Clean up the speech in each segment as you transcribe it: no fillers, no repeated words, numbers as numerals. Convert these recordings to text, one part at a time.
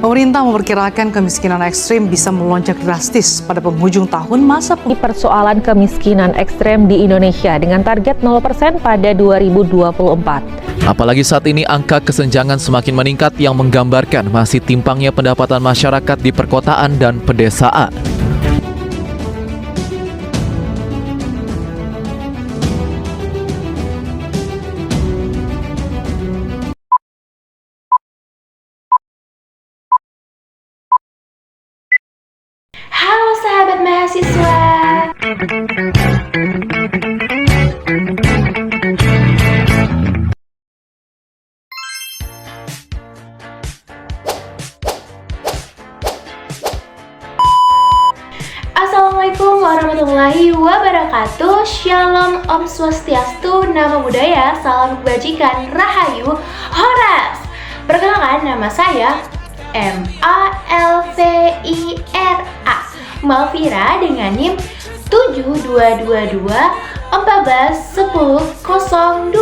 Pemerintah memperkirakan kemiskinan ekstrim bisa melonjak drastis pada penghujung tahun masa persoalan kemiskinan ekstrem di Indonesia dengan target 0% pada 2024. Apalagi saat ini angka kesenjangan semakin meningkat yang menggambarkan masih timpangnya pendapatan masyarakat di perkotaan dan pedesaan. Halo sahabat mahasiswa. Assalamualaikum warahmatullahi wabarakatuh. Shalom, Om Swastiastu, Namo Buddhaya, Salam Kebajikan, Rahayu, Horas. Perkenalkan, nama saya Malvira Malvira dengan NIM 7222141002.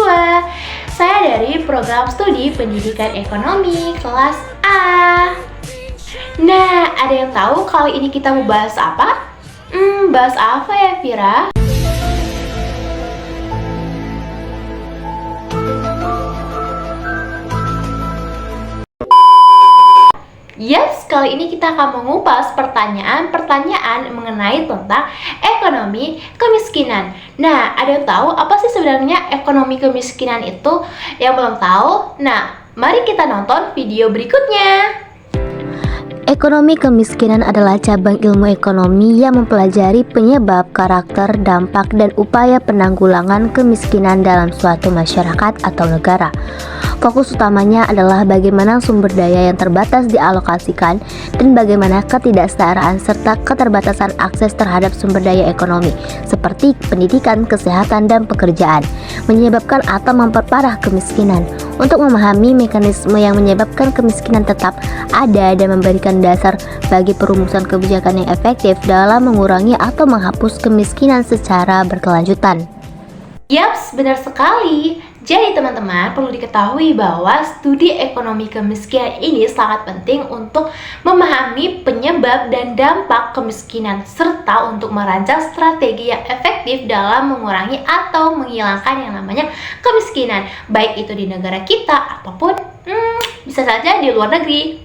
Saya dari program studi pendidikan ekonomi kelas A. Nah, ada yang tahu kali ini kita mau bahas apa? Bahas apa ya, Vira? Yes, kali ini kita akan mengupas pertanyaan-pertanyaan mengenai tentang ekonomi kemiskinan. Nah, ada yang tahu apa sih sebenarnya ekonomi kemiskinan itu? Yang belum tahu? Nah, mari kita nonton video berikutnya. Ekonomi kemiskinan adalah cabang ilmu ekonomi yang mempelajari penyebab, karakter, dampak, dan upaya penanggulangan kemiskinan dalam suatu masyarakat atau negara. Fokus utamanya adalah bagaimana sumber daya yang terbatas dialokasikan dan bagaimana ketidaksetaraan serta keterbatasan akses terhadap sumber daya ekonomi seperti pendidikan, kesehatan, dan pekerjaan menyebabkan atau memperparah kemiskinan. Untuk memahami mekanisme yang menyebabkan kemiskinan tetap ada dan memberikan dasar bagi perumusan kebijakan yang efektif dalam mengurangi atau menghapus kemiskinan secara berkelanjutan. Yaps, benar sekali. Jadi teman-teman, perlu diketahui bahwa studi ekonomi kemiskinan ini sangat penting untuk memahami penyebab dan dampak kemiskinan serta untuk merancang strategi yang efektif dalam mengurangi atau menghilangkan yang namanya kemiskinan, baik itu di negara kita ataupun bisa saja di luar negeri.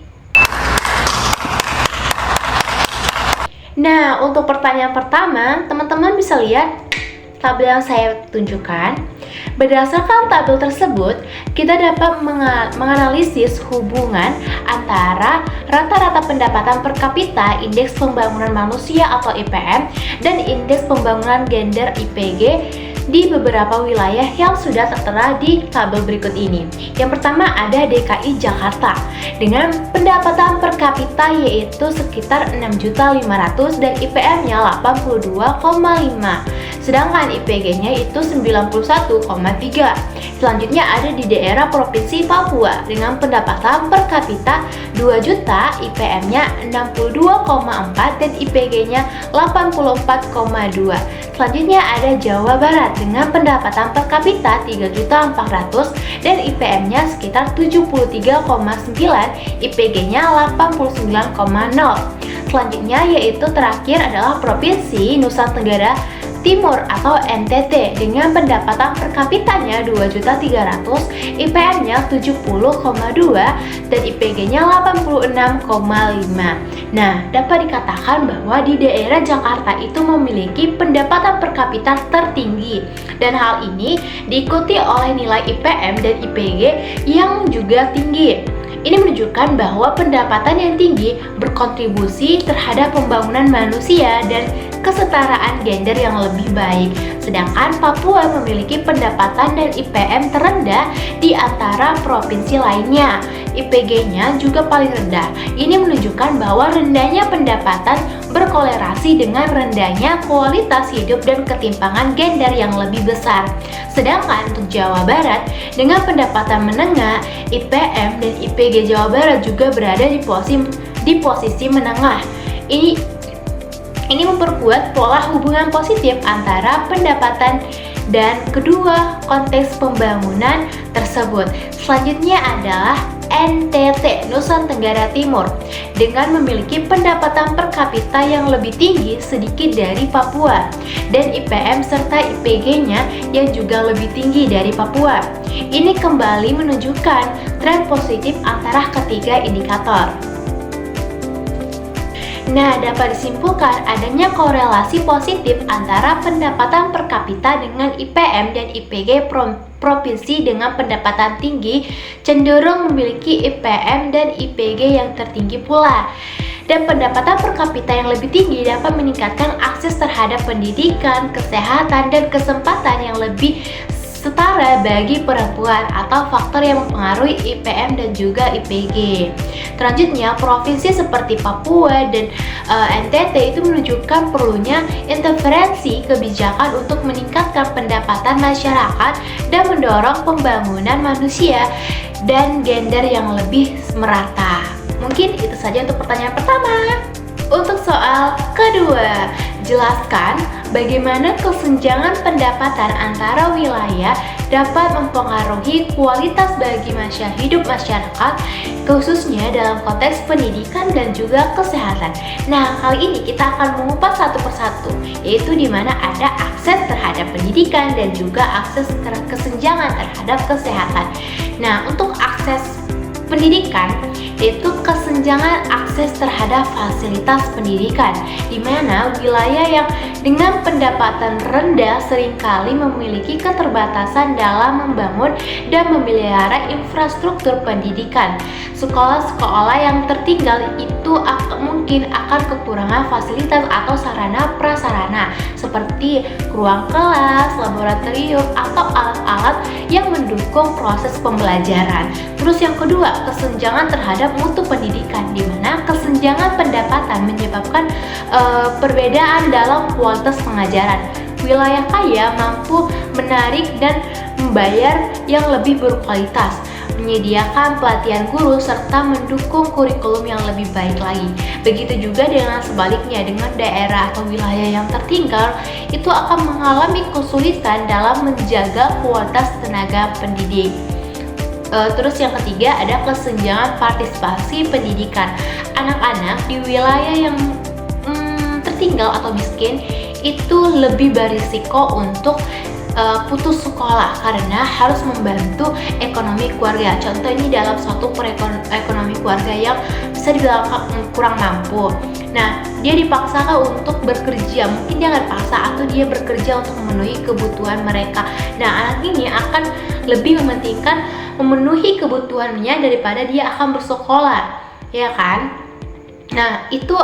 Nah, untuk pertanyaan pertama, teman-teman bisa lihat tabel yang saya tunjukkan. Berdasarkan tabel tersebut, kita dapat menganalisis hubungan antara rata-rata pendapatan per kapita, indeks pembangunan manusia atau IPM, dan indeks pembangunan gender IPG di beberapa wilayah yang sudah tertera di tabel berikut ini. Yang pertama ada DKI Jakarta dengan pendapatan per kapita yaitu sekitar 6.500.000 dan IPM-nya 82,5. Sedangkan IPG-nya itu 91,3. Selanjutnya ada di daerah Provinsi Papua dengan pendapatan per kapita 2 juta, IPM-nya 62,4 dan IPG-nya 84,2. Selanjutnya ada Jawa Barat dengan pendapatan per kapita 3.400.000 dan IPM-nya sekitar 73,9, IPG-nya 89,0. Selanjutnya yaitu terakhir adalah Provinsi Nusa Tenggara Timur atau NTT dengan pendapatan per kapitanya 2.300.000, IPM-nya 70,2 dan IPG-nya 86,5. Nah, dapat dikatakan bahwa di daerah Jakarta itu memiliki pendapatan per kapita tertinggi dan hal ini diikuti oleh nilai IPM dan IPG yang juga tinggi. Ini menunjukkan bahwa pendapatan yang tinggi berkontribusi terhadap pembangunan manusia dan kesetaraan gender yang lebih baik. Sedangkan Papua memiliki pendapatan dan IPM terendah di antara provinsi lainnya. IPG-nya juga paling rendah. Ini menunjukkan bahwa rendahnya pendapatan berkolerasi dengan rendahnya kualitas hidup dan ketimpangan gender yang lebih besar. Sedangkan untuk Jawa Barat dengan pendapatan menengah, IPM dan IPG Jawa Barat juga berada di posisi menengah. Ini memperkuat pola hubungan positif antara pendapatan dan kedua konteks pembangunan tersebut. Selanjutnya adalah NTT, Nusa Tenggara Timur, dengan memiliki pendapatan per kapita yang lebih tinggi sedikit dari Papua, dan IPM serta IPG-nya yang juga lebih tinggi dari Papua. Ini kembali menunjukkan tren positif antara ketiga indikator. Nah, dapat disimpulkan adanya korelasi positif antara pendapatan per kapita dengan IPM dan IPG provinsi dengan pendapatan tinggi cenderung memiliki IPM dan IPG yang tertinggi pula. Dan pendapatan per kapita yang lebih tinggi dapat meningkatkan akses terhadap pendidikan, kesehatan, dan kesempatan yang lebih setara bagi perempuan atau faktor yang mempengaruhi IPM dan juga IPG. Selanjutnya, provinsi seperti Papua dan NTT itu menunjukkan perlunya intervensi kebijakan untuk meningkatkan pendapatan masyarakat dan mendorong pembangunan manusia dan gender yang lebih merata. Mungkin itu saja untuk pertanyaan pertama. Untuk soal kedua, jelaskan bagaimana kesenjangan pendapatan antara wilayah dapat mempengaruhi kualitas bagi hidup masyarakat, khususnya dalam konteks pendidikan dan juga kesehatan. Nah, kali ini kita akan mengupas satu persatu, yaitu di mana ada akses terhadap pendidikan dan juga akses kesenjangan terhadap kesehatan. Nah, untuk akses pendidikan, yaitu kesenjangan akses terhadap fasilitas pendidikan, di mana wilayah yang dengan pendapatan rendah seringkali memiliki keterbatasan dalam membangun dan memelihara infrastruktur pendidikan. Sekolah-sekolah yang tertinggal itu mungkin akan kekurangan fasilitas atau sarana prasarana seperti ruang kelas, laboratorium, atau alat-alat yang mendukung proses pembelajaran. Terus yang kedua, kesenjangan terhadap mutu pendidikan, di mana kesenjangan pendapatan menyebabkan perbedaan dalam kualitas pengajaran. Wilayah kaya mampu menarik dan membayar yang lebih berkualitas, menyediakan pelatihan guru, serta mendukung kurikulum yang lebih baik lagi. Begitu juga dengan sebaliknya, dengan daerah atau wilayah yang tertinggal, itu akan mengalami kesulitan dalam menjaga kualitas tenaga pendidik. Terus yang ketiga ada kesenjangan partisipasi pendidikan. Anak-anak di wilayah yang tertinggal atau miskin itu lebih berisiko untuk putus sekolah karena harus membantu ekonomi keluarga. Contoh ini dalam suatu ekonomi keluarga yang bisa dibilang kurang mampu. Nah, dia dipaksakan untuk bekerja, mungkin dia nggak dipaksa atau dia bekerja untuk memenuhi kebutuhan mereka. Nah, anak ini akan lebih mementingkan memenuhi kebutuhannya daripada dia akan bersekolah, ya kan? Nah, itu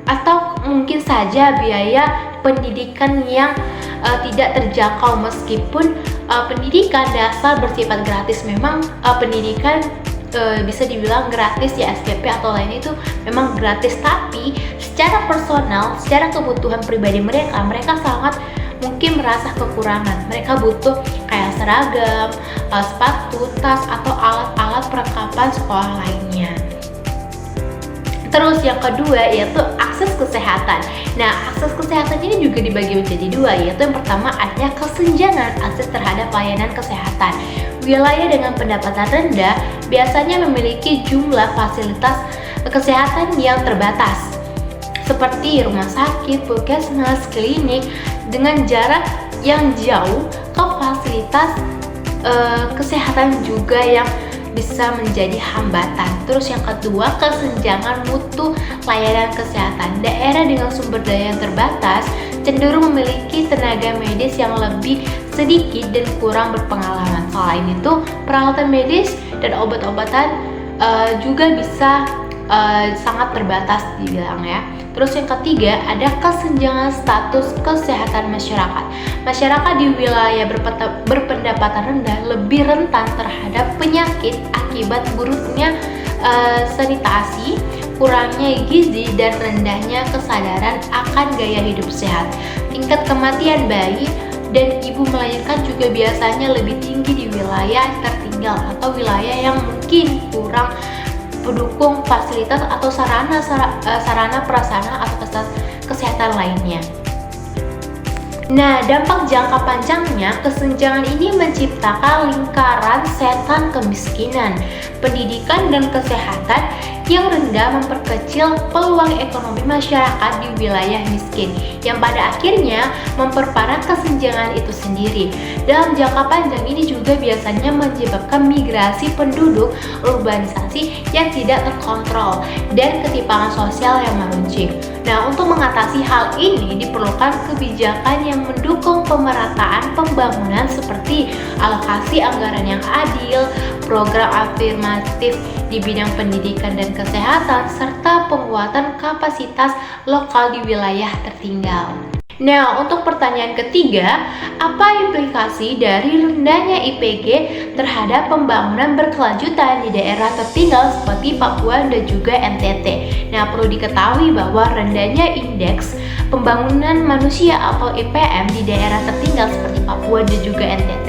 atau mungkin saja biaya pendidikan yang tidak terjangkau, meskipun pendidikan dasar bersifat gratis. Memang pendidikan bisa dibilang gratis ya, SPP atau lain itu memang gratis, tapi secara personal, secara kebutuhan pribadi mereka sangat mungkin merasa kekurangan. Mereka butuh kayak seragam, sepatu, tas, atau alat-alat perlengkapan sekolah lainnya. Terus yang kedua yaitu akses kesehatan. Nah, akses kesehatan ini juga dibagi menjadi dua, yaitu yang pertama adanya kesenjangan akses terhadap layanan kesehatan. Wilayah dengan pendapatan rendah biasanya memiliki jumlah fasilitas kesehatan yang terbatas, seperti rumah sakit, puskesmas, klinik, dengan jarak yang jauh ke fasilitas kesehatan juga yang bisa menjadi hambatan. Terus yang kedua, kesenjangan mutu layanan kesehatan. Daerah dengan sumber daya yang terbatas cenderung memiliki tenaga medis yang lebih sedikit dan kurang berpengalaman. Selain itu, peralatan medis dan obat-obatan juga bisa sangat terbatas dibilang ya. Terus yang ketiga ada kesenjangan status kesehatan masyarakat. Masyarakat di wilayah berpendapatan rendah lebih rentan terhadap penyakit akibat buruknya sanitasi, kurangnya gizi, dan rendahnya kesadaran akan gaya hidup sehat. Tingkat kematian bayi dan ibu melahirkan juga biasanya lebih tinggi di wilayah tertinggal atau wilayah yang mungkin kurang pendukung fasilitas atau sarana prasarana atau kesehatan lainnya. Nah, dampak jangka panjangnya, kesenjangan ini menciptakan lingkaran setan kemiskinan. Pendidikan dan kesehatan yang rendah memperkecil peluang ekonomi masyarakat di wilayah miskin, yang pada akhirnya memperparah kesenjangan itu sendiri. Dalam jangka panjang ini juga biasanya menyebabkan migrasi penduduk, urbanisasi yang tidak terkontrol, dan ketimpangan sosial yang meruncing. Nah, untuk mengatasi hal ini diperlukan kebijakan yang mendukung pemerataan pembangunan seperti alokasi anggaran yang adil, program afirmatif di bidang pendidikan dan kesehatan, serta penguatan kapasitas lokal di wilayah tertinggal. Nah, untuk pertanyaan ketiga, apa implikasi dari rendahnya IPG terhadap pembangunan berkelanjutan di daerah tertinggal seperti Papua dan juga NTT? Nah, perlu diketahui bahwa rendahnya indeks pembangunan manusia atau IPM di daerah tertinggal seperti Papua dan juga NTT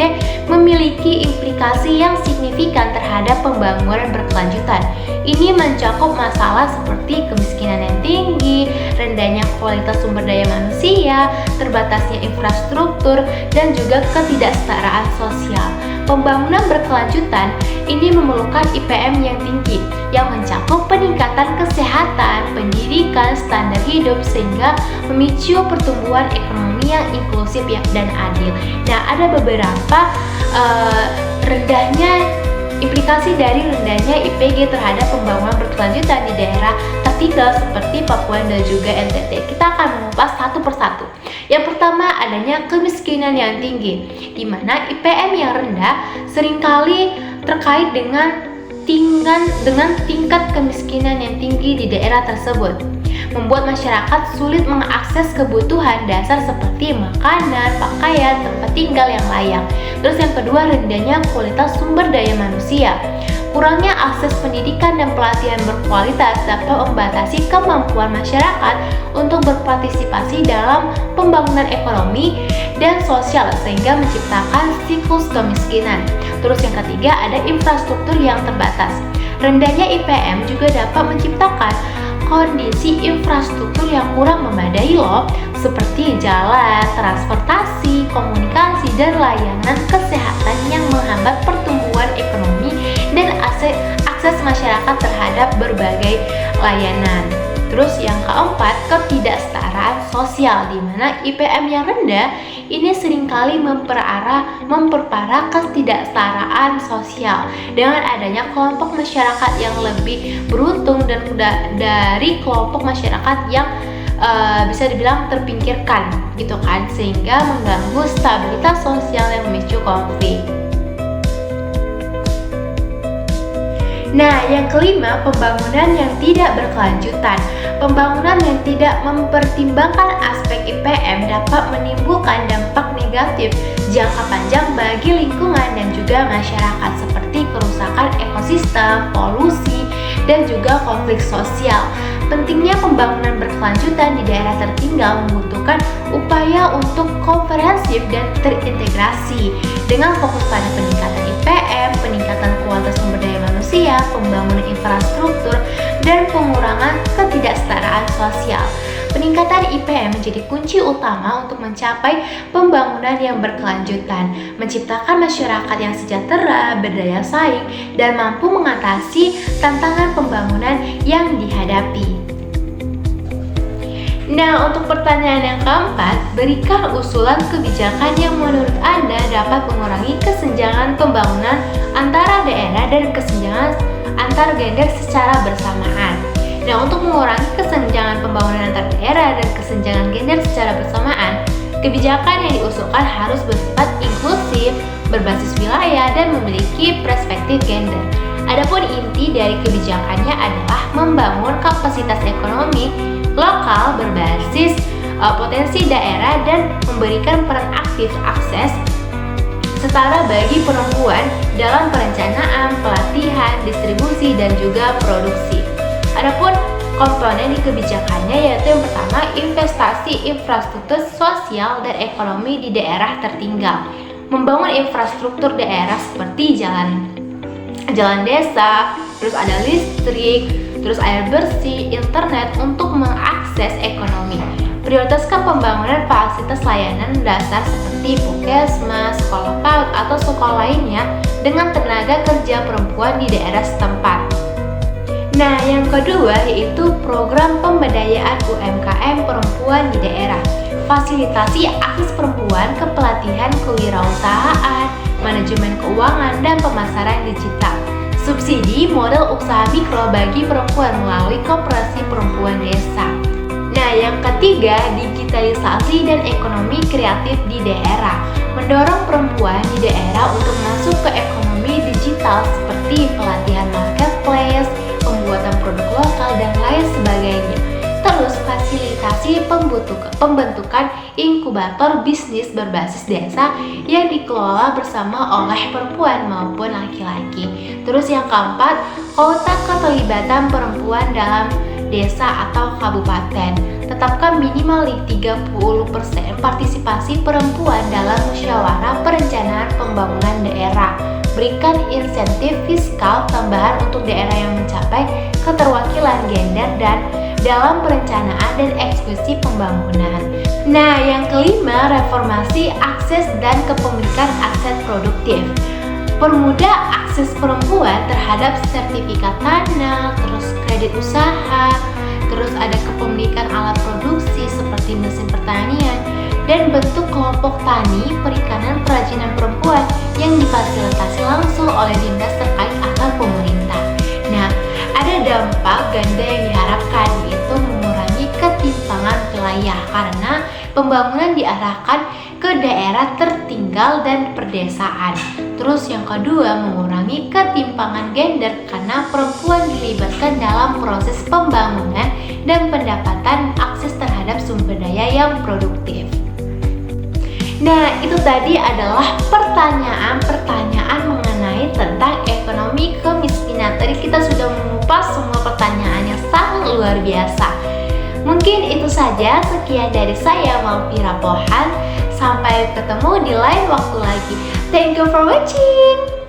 memiliki implikasi yang signifikan terhadap pembangunan berkelanjutan. Ini mencakup masalah seperti kemiskinan yang tinggi, rendahnya kualitas sumber daya manusia, terbatasnya infrastruktur, dan juga ketidaksetaraan sosial. Pembangunan berkelanjutan ini memerlukan IPM yang tinggi, yang mencakup peningkatan kesehatan, pendidikan, standar hidup, sehingga memicu pertumbuhan ekonomi yang inklusif dan adil. Nah, ada beberapa implikasi dari rendahnya IPG terhadap pembangunan berkelanjutan di daerah tertinggal seperti Papua dan juga NTT. Kita akan mengupas satu persatu. Yang pertama, adanya kemiskinan yang tinggi, di mana IPM yang rendah seringkali terkait dengan tingkat kemiskinan yang tinggi di daerah tersebut, membuat masyarakat sulit mengakses kebutuhan dasar seperti makanan, pakaian, tempat tinggal yang layak. Terus yang kedua, rendahnya kualitas sumber daya manusia. Kurangnya akses pendidikan dan pelatihan berkualitas dapat membatasi kemampuan masyarakat untuk berpartisipasi dalam pembangunan ekonomi dan sosial, sehingga menciptakan siklus kemiskinan. Terus yang ketiga, ada infrastruktur yang terbatas. Rendahnya IPM juga dapat menciptakan kondisi infrastruktur yang kurang memadai seperti jalan, transportasi, komunikasi, dan layanan kesehatan yang menghambat pertumbuhan ekonomi dan akses masyarakat terhadap berbagai layanan. Terus yang keempat, ketidaksetaraan sosial, di mana IPM yang rendah ini seringkali memperparah ketidaksetaraan sosial dengan adanya kelompok masyarakat yang lebih beruntung dan dari kelompok masyarakat yang bisa dibilang terpinggirkan gitu kan, sehingga mengganggu stabilitas sosial yang memicu konflik. Nah, yang kelima, pembangunan yang tidak berkelanjutan. Pembangunan yang tidak mempertimbangkan aspek IPM dapat menimbulkan dampak negatif jangka panjang bagi lingkungan dan juga masyarakat, seperti kerusakan ekosistem, polusi, dan juga konflik sosial. Pentingnya pembangunan berkelanjutan di daerah tertinggal membutuhkan upaya untuk komprehensif dan terintegrasi dengan fokus pada peningkatan IPM, peningkatan kualitas sumber daya manusia, pembangunan infrastruktur, dan pengurangan ketidaksetaraan sosial. Peningkatan IPM menjadi kunci utama untuk mencapai pembangunan yang berkelanjutan, menciptakan masyarakat yang sejahtera, berdaya saing, dan mampu mengatasi tantangan pembangunan yang dihadapi. Nah, untuk pertanyaan yang keempat, berikan usulan kebijakan yang menurut Anda dapat mengurangi kesenjangan pembangunan antara daerah dan kesenjangan antar gender secara bersamaan. Nah, untuk mengurangi kesenjangan pembangunan antar daerah dan kesenjangan gender secara bersamaan, kebijakan yang diusulkan harus bersifat inklusif, berbasis wilayah, dan memiliki perspektif gender. Adapun inti dari kebijakannya adalah membangun kapasitas ekonomi lokal berbasis potensi daerah dan memberikan peran aktif akses setara bagi perempuan dalam perencanaan, pelatihan, distribusi, dan juga produksi. Adapun komponen di kebijakannya yaitu yang pertama, investasi infrastruktur sosial dan ekonomi di daerah tertinggal. Membangun infrastruktur daerah seperti jalan desa, terus ada listrik, terus air bersih, internet untuk mengakses ekonomi. Prioritaskan pembangunan fasilitas layanan dasar seperti puskesmas, sekolah PAUD, atau sekolah lainnya dengan tenaga kerja perempuan di daerah setempat. Nah, yang kedua yaitu program pemberdayaan UMKM perempuan di daerah. Fasilitasi akses perempuan ke pelatihan kewirausahaan, manajemen keuangan, dan pemasaran digital. Subsidi modal usaha mikro bagi perempuan melalui koperasi perempuan desa. Nah, yang ketiga, digitalisasi dan ekonomi kreatif di daerah. Mendorong perempuan di daerah untuk masuk ke ekonomi digital seperti pelatihan marketplace, pembuatan produk lokal, dan lain sebagainya. Terus fasilitasi pembentukan inkubator bisnis berbasis desa yang dikelola bersama oleh perempuan maupun laki-laki. Terus yang keempat, kota keterlibatan perempuan dalam desa atau kabupaten. Tetapkan minimal 30% partisipasi perempuan dalam musyawarah perencanaan pembangunan daerah. Berikan insentif fiskal tambahan untuk daerah yang mencapai keterwakilan gender dan dalam perencanaan dan eksekusi pembangunan. Nah, yang kelima, reformasi akses dan kepemilikan aset produktif. Permudah akses perempuan terhadap sertifikat tanah, terus kredit usaha, terus ada kepemilikan alat produksi seperti mesin pertanian, dan bentuk kelompok tani, perikanan, perajinan perempuan yang difasilitasi langsung oleh dinas terkait atau pemerintah. Nah, ada dampak ganda yang diharapkan, yaitu mengurangi ketimpangan wilayah karena pembangunan diarahkan ke daerah tertinggal dan perdesaan. Terus yang kedua, mengurangi ketimpangan gender karena perempuan dilibatkan dalam proses pembangunan dan pendapatan akses terhadap sumber daya yang produktif. Nah, itu tadi adalah pertanyaan-pertanyaan mengenai tentang ekonomi kemiskinan. Tadi kita sudah mengupas semua pertanyaan yang sangat luar biasa. Mungkin itu saja, sekian dari saya, Malvira Pohan. Sampai ketemu di lain waktu lagi. Thank you for watching.